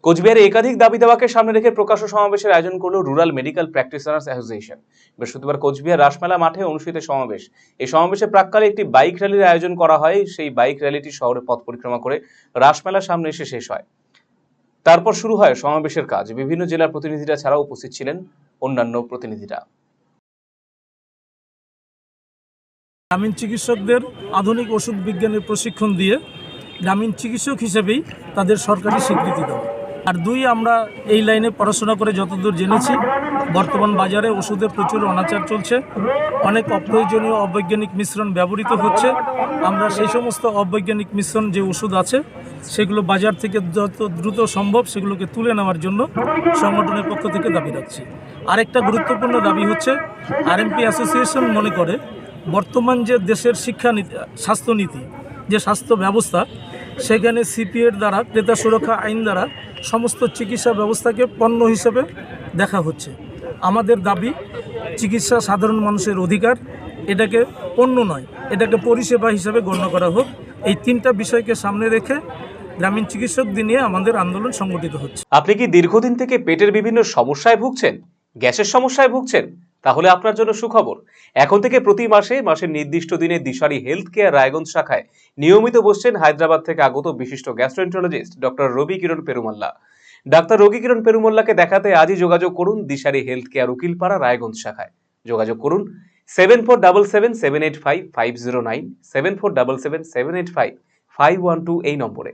কোচবিহারে একাধিক দাবি দাওয়াকে সামনে রেখে প্রকাশ্য সমাবেশের আয়োজন করল রুরাল মেডিকেল প্র্যাকটিশনার্স অ্যাসোসিয়েশন। বৃহস্পতিবার কোচবিহার রাসমেলা মাঠে অনুষ্ঠিত সমাবেশ। এই সমাবেশে প্রাক্কালে একটি বাইক র্যালির আয়োজন করা হয়। সেই বাইক র্যালিটি শহরে পথ পরিক্রমা করে রাসমেলার সামনে এসে শেষ হয়। তারপর শুরু হয় সমাবেশের কাজ। বিভিন্ন জেলার প্রতিনিধিরা ছাড়াও উপস্থিত ছিলেন অন্যান্য প্রতিনিধিরা। গ্রামীণ চিকিৎসকদের আধুনিক ওষুধ বিজ্ঞানের প্রশিক্ষণ দিয়ে গ্রামীণ চিকিৎসক হিসেবেই তাদের সরকারি স্বীকৃতি দেওয়া। আর দুই, আমরা এই লাইনে পড়াশোনা করে যতদূর জেনেছি, বর্তমান বাজারে ওষুধের প্রচুর অনাচার চলছে, অনেক অপ্রয়োজনীয় অবৈজ্ঞানিক মিশ্রণ ব্যবহৃত হচ্ছে। আমরা সেই সমস্ত অবৈজ্ঞানিক মিশ্রণ যে ওষুধ আছে সেগুলো বাজার থেকে যত দ্রুত সম্ভব সেগুলোকে তুলে নেওয়ার জন্য সংগঠনের পক্ষ থেকে দাবি রাখছি। আরেকটা গুরুত্বপূর্ণ দাবি হচ্ছে, আরএমপি অ্যাসোসিয়েশন মনে করে বর্তমান যে দেশের শিক্ষানীতি, স্বাস্থ্যনীতি, যে স্বাস্থ্য ব্যবস্থা, সেখানে সিপিএর দ্বারা, ক্রেতা সুরক্ষা আইন দ্বারা সমস্ত চিকিৎসা ব্যবস্থাকে পণ্য হিসেবে দেখা হচ্ছে। আমাদের দাবি, চিকিৎসা সাধারণ মানুষের অধিকার, এটাকে পণ্য নয়, এটাকে পরিষেবা হিসেবে গণ্য করা হোক। এই তিনটা বিষয়কে সামনে রেখে গ্রামীণ চিকিৎসকদের নিয়ে আমাদের আন্দোলন সংগঠিত হচ্ছে। আপনি কি দীর্ঘদিন থেকে পেটের বিভিন্ন সমস্যায় ভুগছেন, গ্যাসের সমস্যায় ভুগছেন? তাহলে আপনার জন্য সুখবর। এখন থেকে প্রতি মাসের নির্দিষ্ট দিনে দিশারি হেলথ কেয়ার রায়গঞ্জ শাখায় নিয়মিত বসছেন হায়দ্রাবাদ থেকে আগত বিশিষ্ট গ্যাস্ট্রোএন্টারোলজিস্ট ডক্টর রবি কিরণ পেরুমাল্লা। ডাক্তার রবি কিরণ পেরুমাল্লাকে দেখাতে আজই যোগাযোগ করুন দিশারি হেলথ কেয়ার উকিলপাড়া রায়গঞ্জ শাখায়। যোগাযোগ করুন 7477785509, 7477785512 এই নম্বরে।